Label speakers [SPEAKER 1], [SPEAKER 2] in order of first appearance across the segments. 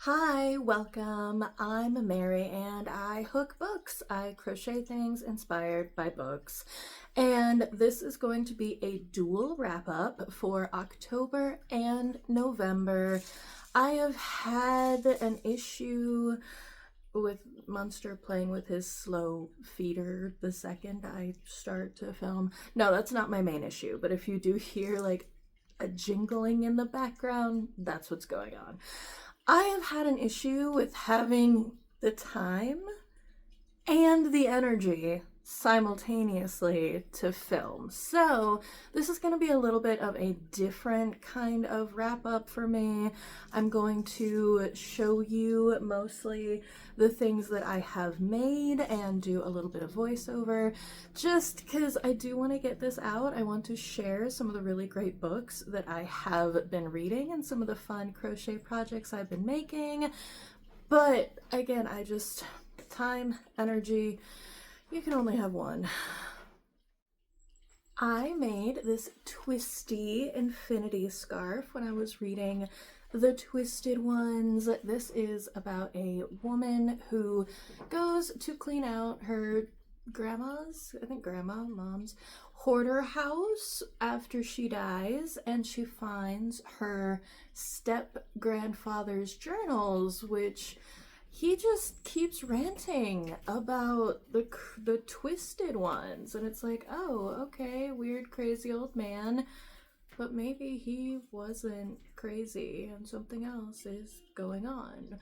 [SPEAKER 1] Hi, welcome. I'm Mary and I hook books. I crochet things inspired by books. And this is going to be a dual wrap up for October and November. I have had an issue with Munster playing with his slow feeder the second I start to film. No, that's not my main issue, but if you do hear like a jingling in the background, that's what's going on. I have had an issue with having the time and the energy simultaneously to film. So this is going to be a little bit of a different kind of wrap up for me. I'm going to show you mostly the things that I have made and do a little bit of voiceover just because I do want to get this out. I want to share some of the really great books that I have been reading and some of the fun crochet projects I've been making. But again, time, energy, you can only have one. I made this twisty infinity scarf when I was reading The Twisted Ones. This is about a woman who goes to clean out her mom's hoarder house after she dies, and she finds her step grandfather's journals, which he just keeps ranting about the twisted ones, and it's like, oh, okay, weird crazy old man, but maybe he wasn't crazy and something else is going on.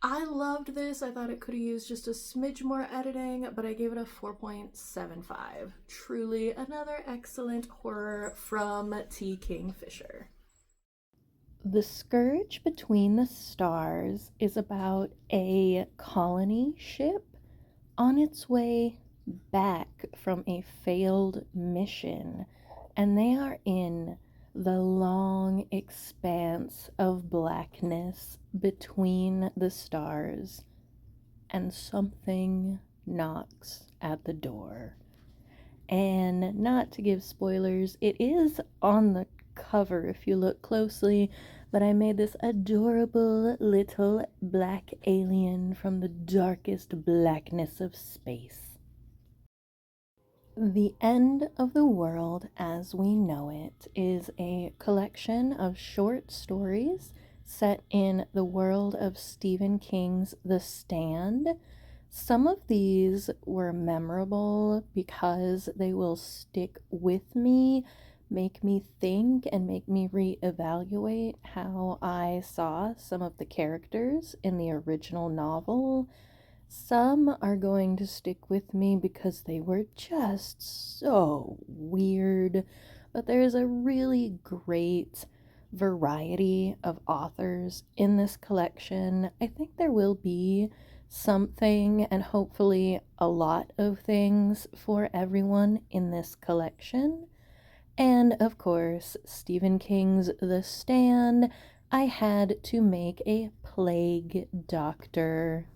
[SPEAKER 1] I loved this. I thought it could have used just a smidge more editing, but I gave it a 4.75. Truly another excellent horror from T. Kingfisher. The Scourge Between the Stars is about a colony ship on its way back from a failed mission, and they are in the long expanse of blackness between the stars, and something knocks at the door. And not to give spoilers, it is on the cover if you look closely, but I made this adorable little black alien from the darkest blackness of space. The End of the World as We Know It is a collection of short stories set in the world of Stephen King's The Stand. Some of these were memorable because they will stick with me, make me think, and make me reevaluate how I saw some of the characters in the original novel. Some are going to stick with me because they were just so weird, but there's a really great variety of authors in this collection. I think there will be something and hopefully a lot of things for everyone in this collection. And of course, Stephen King's The Stand, I had to make a plague doctor.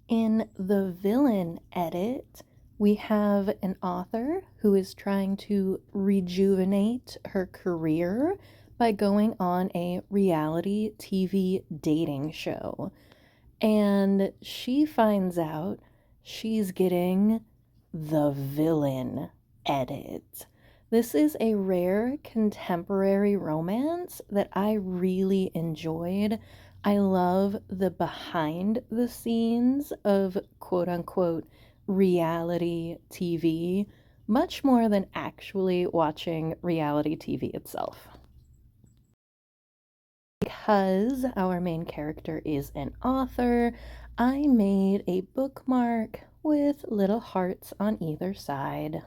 [SPEAKER 1] In the villain edit, we have an author who is trying to rejuvenate her career by going on a reality TV dating show. And she finds out she's getting the villain edit. This is a rare contemporary romance that I really enjoyed. I love the behind the scenes of quote unquote reality TV much more than actually watching reality TV itself. Because our main character is an author, I made a bookmark with little hearts on either side.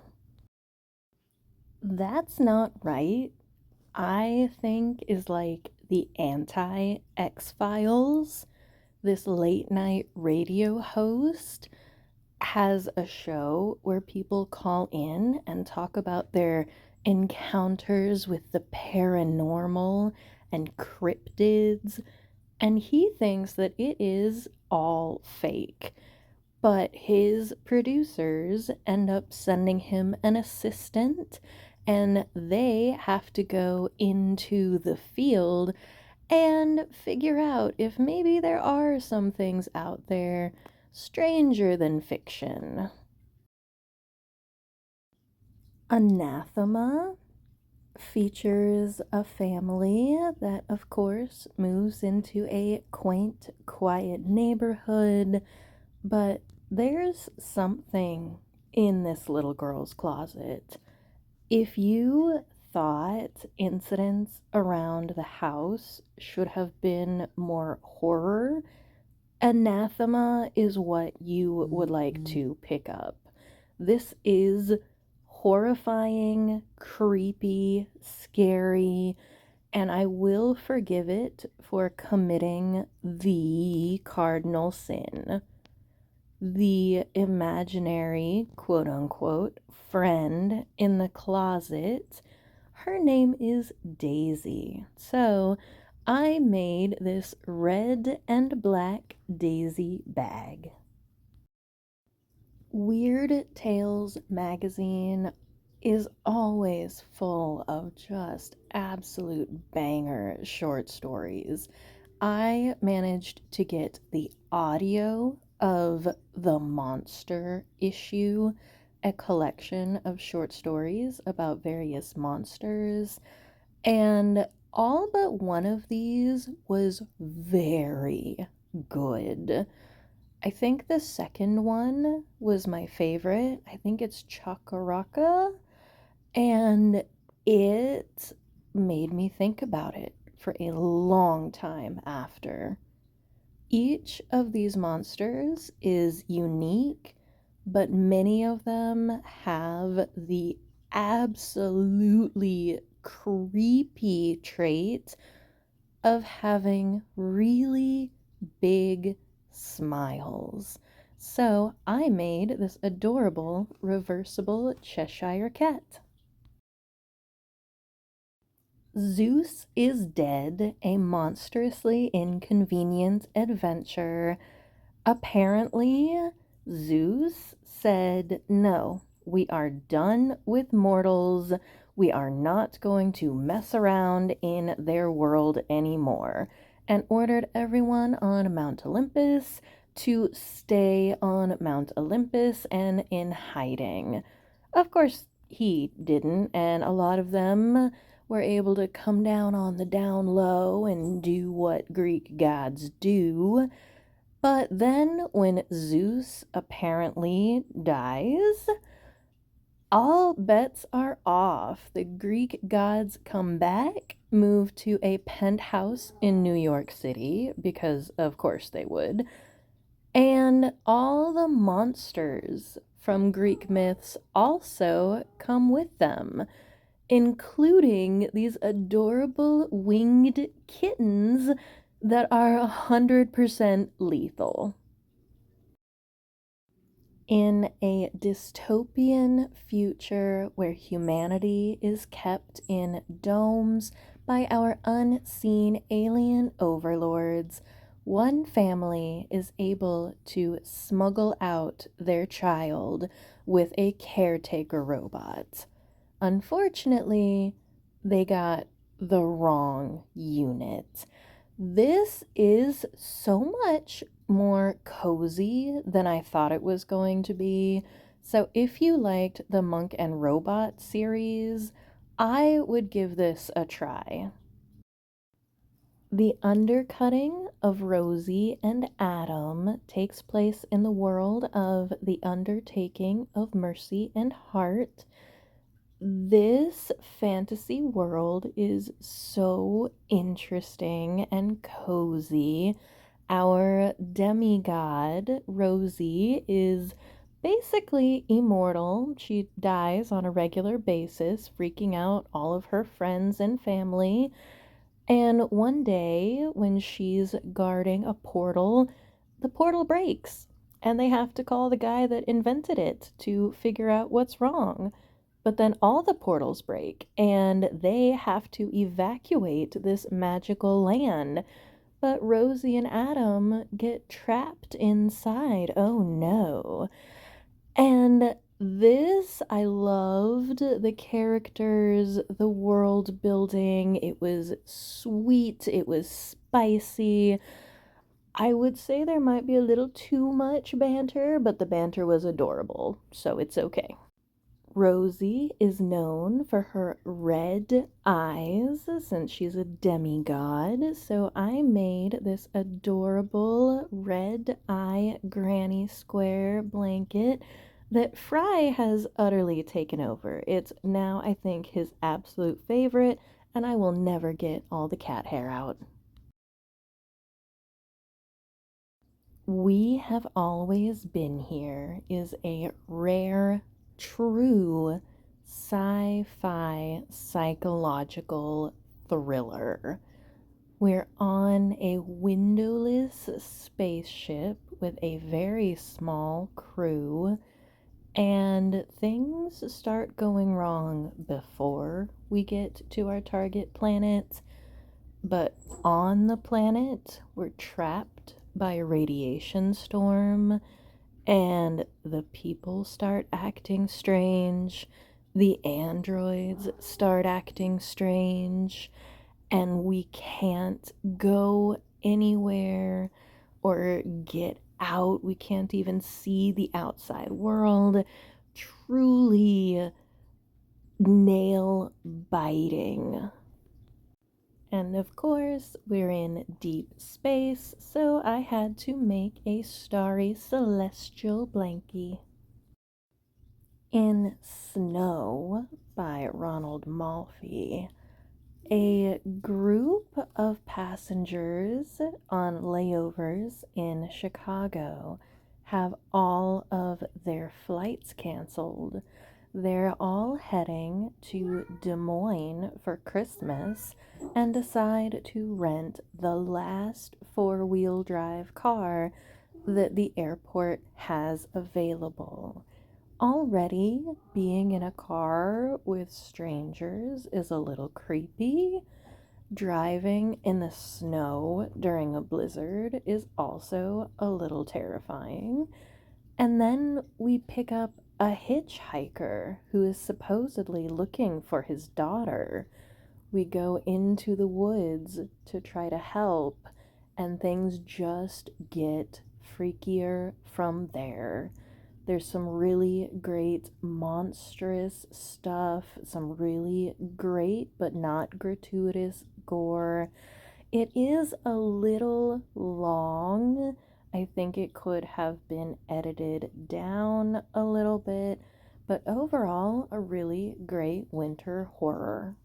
[SPEAKER 1] That's Not Right, I think, is like the anti X-Files. This late night radio host has a show where people call in and talk about their encounters with the paranormal and cryptids, and he thinks that it is all fake. But his producers end up sending him an assistant, and they have to go into the field and figure out if maybe there are some things out there stranger than fiction. Anathema features a family that, of course, moves into a quaint, quiet neighborhood, but there's something in this little girl's closet. If you thought incidents around the house should have been more horror, Anathema is what you would like to pick up. This is horrifying, creepy, scary, and I will forgive it for committing the cardinal sin. The imaginary, quote unquote, friend in the closet, her name is Daisy. So I made this red and black Daisy bag. Weird Tales magazine is always full of just absolute banger short stories. I managed to get the audio of the Monster issue, a collection of short stories about various monsters, and all but one of these was very good. I think the second one was my favorite. I think it's Chakaraka, and it made me think about it for a long time after. Each of these monsters is unique, but many of them have the absolutely creepy trait of having really big smiles. So I made this adorable reversible Cheshire cat. Zeus is Dead, a monstrously inconvenient adventure. Apparently, Zeus said, "No, we are done with mortals. We are not going to mess around in their world anymore," and ordered everyone on Mount Olympus to stay on Mount Olympus and in hiding. Of course, he didn't, and a lot of them were able to come down on the down low and do what Greek gods do. But then, when Zeus apparently dies, all bets are off. The Greek gods come back, move to a penthouse in New York City, because of course they would, and all the monsters from Greek myths also come with them, including these adorable winged kittens that are 100% lethal. In a dystopian future where humanity is kept in domes by our unseen alien overlords, one family is able to smuggle out their child with a caretaker robot. Unfortunately, they got the wrong unit. This is so much more cozy than I thought it was going to be. So if you liked the Monk and Robot series, I would give this a try. The undercutting of Rosie and Adam takes place in the world of the undertaking of Mercy and Hart. This fantasy world is so interesting and cozy. Our demigod, Rosie, is basically immortal. She dies on a regular basis, freaking out all of her friends and family. And one day, when she's guarding a portal, the portal breaks, and they have to call the guy that invented it to figure out what's wrong. But then all the portals break, and they have to evacuate this magical land. But Rosie and Adam get trapped inside. Oh no. And This, I loved the characters, the world building. It was sweet, it was spicy. I would say there might be a little too much banter, but the banter was adorable, so it's okay. Rosie is known for her red eyes since she's a demigod, so I made this adorable red eye granny square blanket that Fry has utterly taken over. It's now, I think, his absolute favorite, and I will never get all the cat hair out. We Have Always Been Here is a rare, true sci fi psychological thriller. We're on a windowless spaceship with a very small crew, and things start going wrong before we get to our target planet. But on the planet, we're trapped by a radiation storm, and the people start acting strange. The androids start acting strange, and we can't go anywhere or get out. We can't even see the outside world. Truly nail biting. And of course, we're in deep space, so I had to make a starry celestial blankie. In Snow by Ronald Malfi, a group of passengers on layovers in Chicago have all of their flights canceled. They're all heading to Des Moines for Christmas and decide to rent the last four-wheel drive car that the airport has available. Already, being in a car with strangers is a little creepy. Driving in the snow during a blizzard is also a little terrifying. And then we pick up a hitchhiker who is supposedly looking for his daughter. We go into the woods to try to help, and things just get freakier from there. There's some really great monstrous stuff, some really great but not gratuitous gore. It is a little long. I think it could have been edited down a little bit, but overall, a really great winter horror.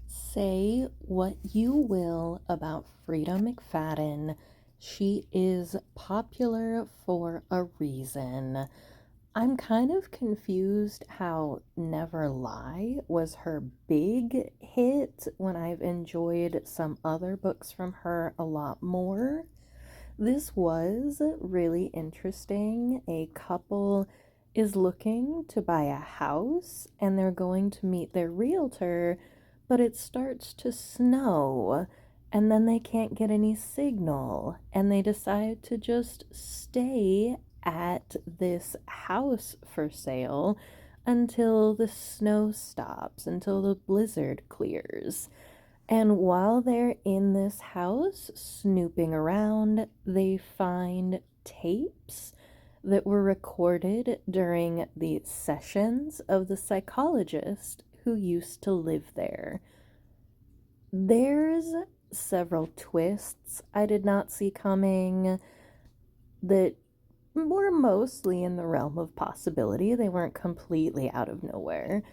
[SPEAKER 1] Say what you will about Frida McFadden, she is popular for a reason. I'm kind of confused how Never Lie was her big hit when I've enjoyed some other books from her a lot more. This was really interesting. A couple is looking to buy a house and they're going to meet their realtor, but it starts to snow and then they can't get any signal and they decide to just stay at this house for sale until the snow stops, until the blizzard clears. And while they're in this house snooping around, they find tapes that were recorded during the sessions of the psychologist who used to live there. There's several twists I did not see coming that were mostly in the realm of possibility. They weren't completely out of nowhere.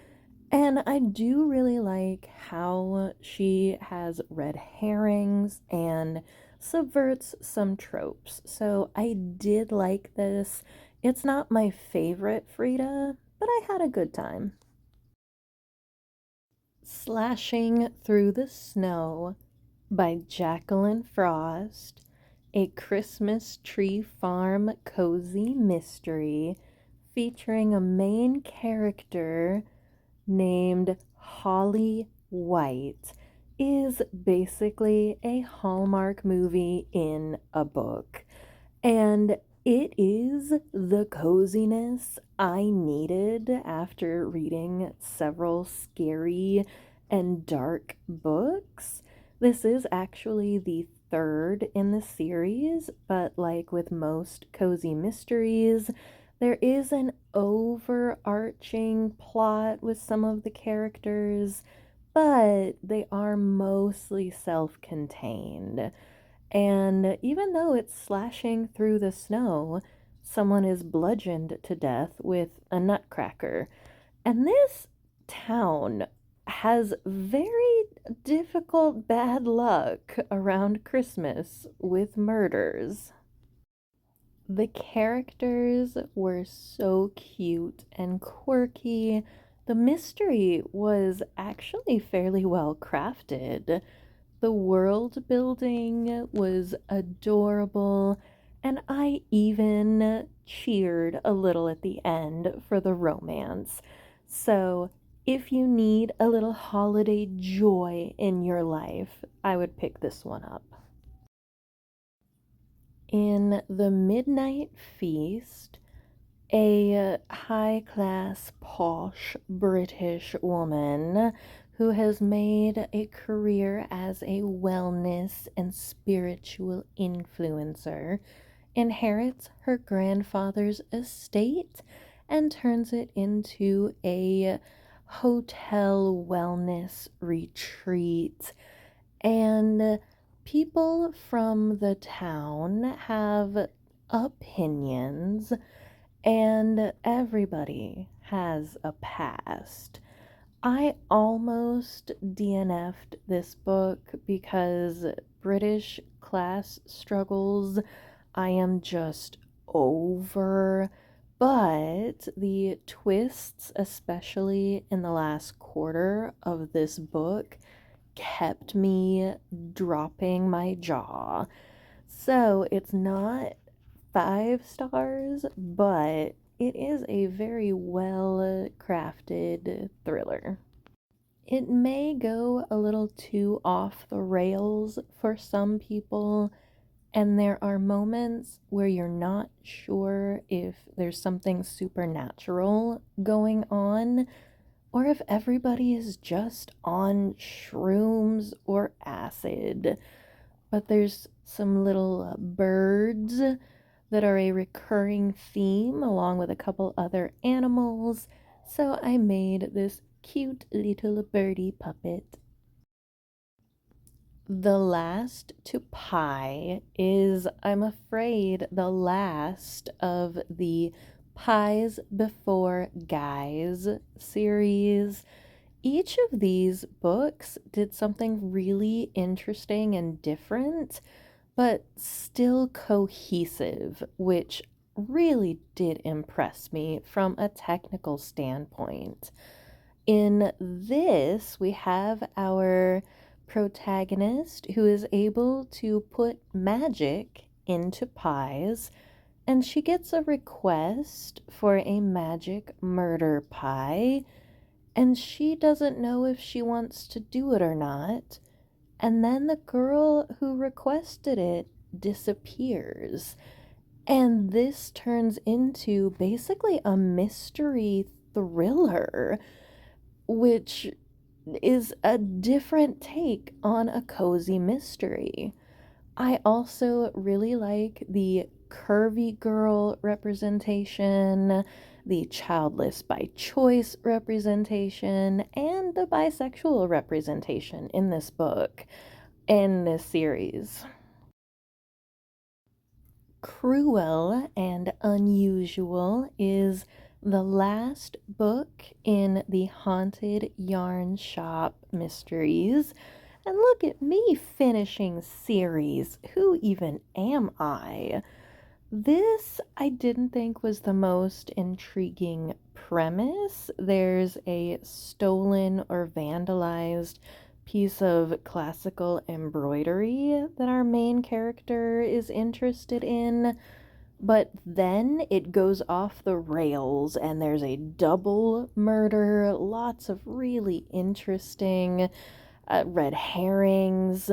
[SPEAKER 1] And I do really like how she has red herrings and subverts some tropes. So I did like this. It's not my favorite Frida, but I had a good time. Slashing Through the Snow by Jacqueline Frost, a Christmas tree farm cozy mystery featuring a main character named Holly White, is basically a Hallmark movie in a book. And It is the coziness I needed after reading several scary and dark books. This is actually the third in the series, but like with most cozy mysteries, there is an overarching plot with some of the characters, but they are mostly self contained. And even though it's slashing through the snow, someone is bludgeoned to death with a nutcracker. And this town has very difficult bad luck around Christmas with murders. The characters were so cute and quirky. The mystery was actually fairly well crafted. The world building was adorable, and I even cheered a little at the end for the romance. So, if you need a little holiday joy in your life, I would pick this one up. In The Midnight Feast, a high class, posh British woman who has made a career as a wellness and spiritual influencer inherits her grandfather's estate and turns it into a hotel wellness retreat. And people from the town have opinions, and everybody has a past. I almost DNF'd this book because British class struggles I am just over. But the twists, especially in the last quarter of this book, kept me dropping my jaw. So it's not 5 stars, but it is a very well crafted thriller. It may go a little too off the rails for some people, and there are moments where you're not sure if there's something supernatural going on or if everybody is just on shrooms or acid. But there's some little birds that are a recurring theme along with a couple other animals, so I made this cute little birdie puppet. The Last to Pie is, I'm afraid, the last of the Pies Before Guys series. Each of these books did something really interesting and different, but still cohesive, which really did impress me from a technical standpoint. In this, we have our protagonist who is able to put magic into pies, and she gets a request for a magic murder pie, and she doesn't know if she wants to do it or not. And then the girl who requested it disappears. And this turns into basically a mystery thriller, which is a different take on a cozy mystery. I also really like the curvy girl representation, the childless by choice representation, and the bisexual representation in this book, in this series. Cruel and Unusual is the last book in the Haunted Yarn Shop mysteries. And look at me finishing series. Who even am I? This I didn't think was the most intriguing premise. There's a stolen or vandalized piece of classical embroidery that our main character is interested in, but then it goes off the rails and there's a double murder, lots of really interesting red herrings,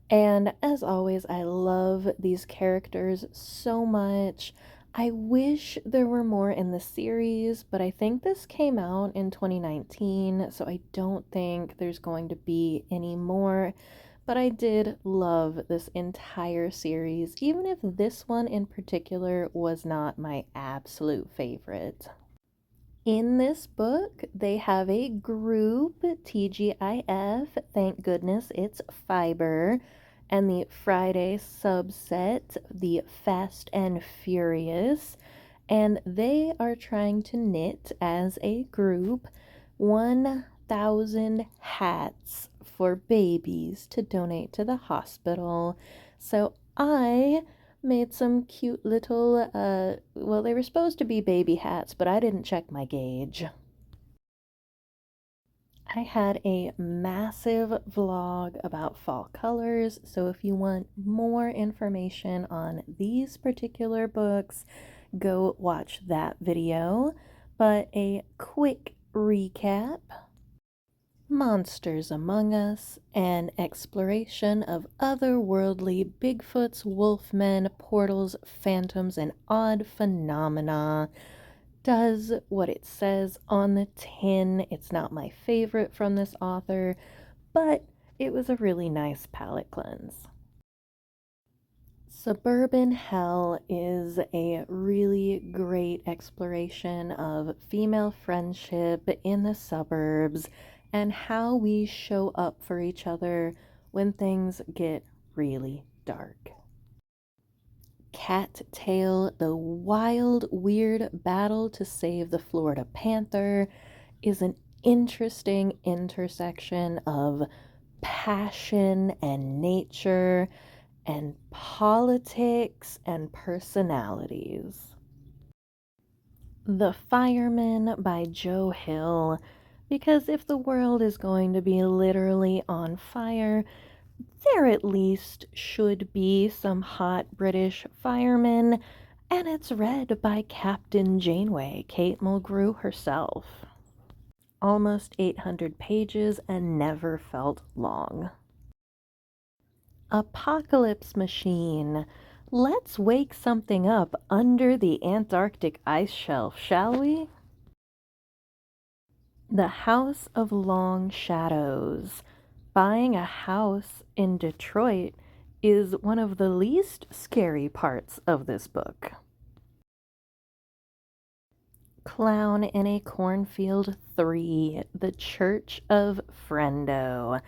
[SPEAKER 1] And as always, I love these characters so much. I wish there were more in the series, but I think this came out in 2019, so I don't think there's going to be any more. But I did love this entire series, even if this one in particular was not my absolute favorite. In this book, they have a group, TGIF, thank goodness it's fiber, and the Friday subset, the Fast and Furious, and they are trying to knit as a group 1,000 hats for babies to donate to the hospital. So I made some cute little, well, they were supposed to be baby hats, but I didn't check my gauge. I had a massive vlog about fall colors, so if you want more information on these particular books, go watch that video. But a quick recap: Monsters Among Us, an exploration of otherworldly Bigfoots, wolfmen, portals, phantoms, and odd phenomena. Does what it says on the tin. It's not my favorite from this author, but it was a really nice palette cleanse. Suburban Hell is a really great exploration of female friendship in the suburbs and how we show up for each other when things get really dark. Cattail, the wild, weird battle to save the Florida panther, is an interesting intersection of passion and nature and politics and personalities. The Fireman by Joe Hill, because if the world is going to be literally on fire, there at least should be some hot British firemen, and it's read by Captain Janeway, Kate Mulgrew herself. Almost 800 pages and never felt long. Apocalypse Machine. Let's wake something up under the Antarctic ice shelf, shall we? The House of Long Shadows. Buying a house in Detroit is one of the least scary parts of this book. Clown in a Cornfield 3, The Church of Friendo.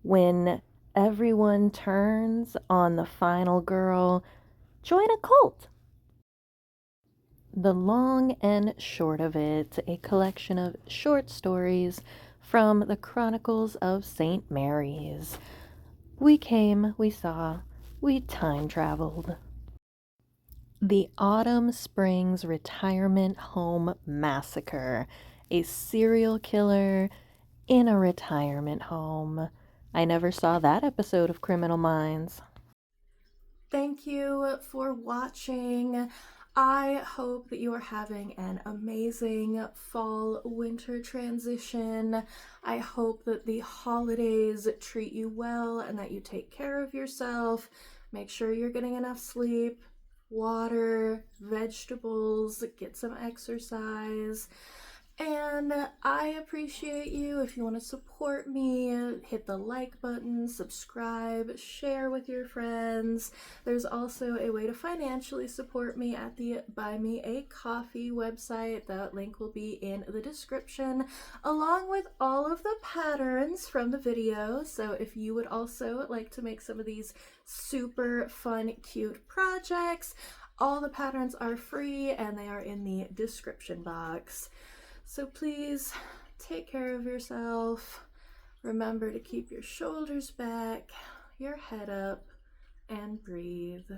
[SPEAKER 1] When everyone turns on the final girl, join a cult. The Long and Short of It, a collection of short stories from the Chronicles of St. Mary's. We came, we saw, we time traveled. The Autumn Springs Retirement Home Massacre, a serial killer in a retirement home. I never saw that episode of Criminal Minds. Thank you for watching. I hope that you are having an amazing fall-winter transition. I hope that the holidays treat you well and that you take care of yourself. Make sure you're getting enough sleep, water, vegetables, get some exercise. And I appreciate you. If you want to support me, hit the like button, subscribe, share with your friends. There's also a way to financially support me at the Buy Me a Coffee website. That link will be in the description, along with all of the patterns from the video. So if you would also like to make some of these super fun, cute projects, all the patterns are free and they are in the description box. So please take care of yourself. Remember to keep your shoulders back, your head up, and breathe.